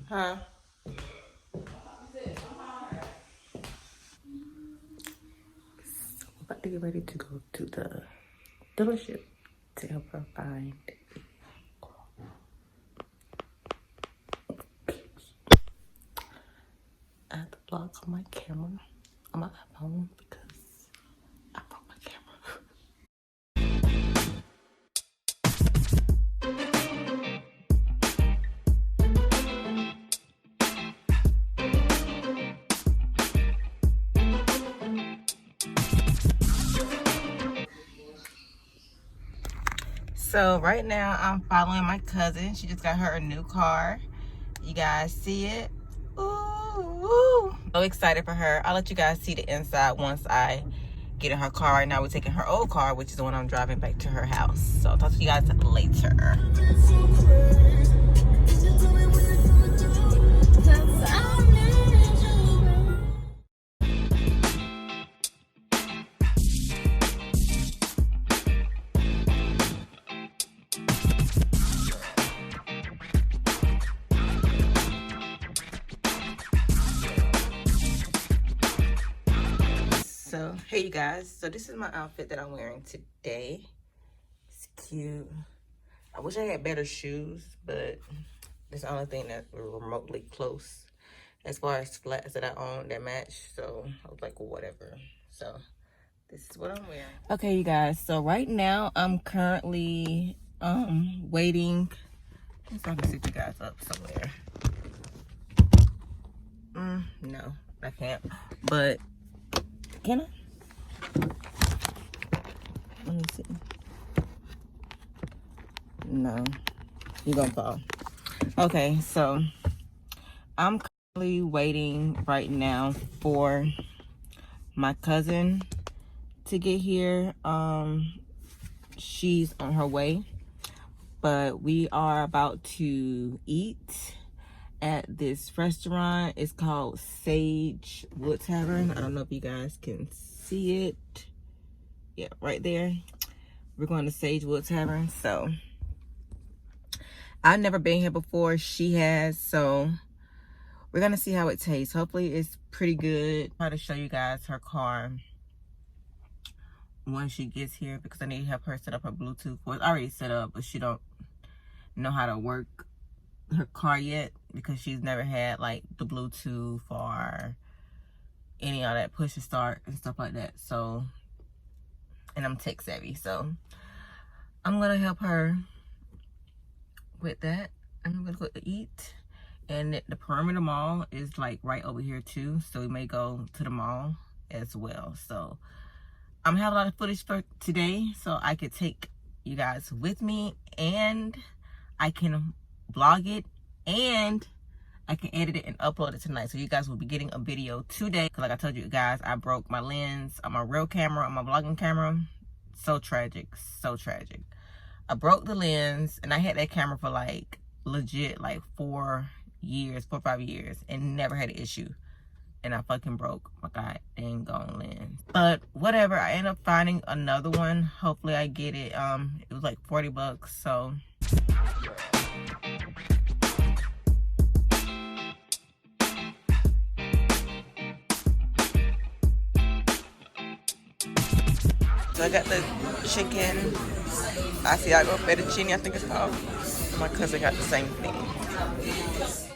Huh? So we're about to get ready to go to the dealership to help her find. I have to vlog on my camera, on my iPhone, because I broke my camera. So right now I'm following my cousin. She just got her a new car. You guys see it? Ooh, so excited for her. I'll let you guys see the inside once I get in her car. Right now we're taking her old car, which is the one I'm driving back to her house. So I'll talk to you guys later. So hey you guys, so this is my outfit that I'm wearing today. It's cute. I wish I had better shoes, but it's the only thing that were remotely close as far as flats that I own that match. So I was like, whatever. So this is what I'm wearing. Okay you guys, so right now I'm currently waiting. So I can sit you guys up somewhere. No, I can't. But can I? Let me see. No, you're gonna fall. Okay, so I'm currently waiting right now for my cousin to get here. She's on her way, but we are about to eat at this restaurant. It's called Sage Wood Tavern. I don't know if you guys can see it. Yeah, right there. We're going to Sage Wood Tavern. So I've never been here before. She has, so we're gonna see how it tastes. Hopefully it's pretty good. Try to show you guys her car when she gets here, because I need to help her set up her Bluetooth. Well, it's already set up, but she don't know how to work her car yet, because she's never had like the Bluetooth or any of that push to start and stuff like that. So, and I'm tech savvy, so I'm gonna help her with that. I'm gonna go to eat, and the perimeter mall is like right over here too, so we may go to the mall as well. So I'm gonna have a lot of footage for today, so I could take you guys with me, and I can vlog it, and I can edit it and upload it tonight. So you guys will be getting a video today. Like I told you guys, I broke my lens on my real camera, on my vlogging camera. So tragic, so tragic. I broke the lens, and I had that camera for like legit like 4 or 5 years, and never had an issue. And I fucking broke my god dang gone lens. But whatever, I ended up finding another one. Hopefully I get it. It was like 40 bucks, so. So I got the chicken Asiago fettuccine, I think it's called. My cousin got the same thing.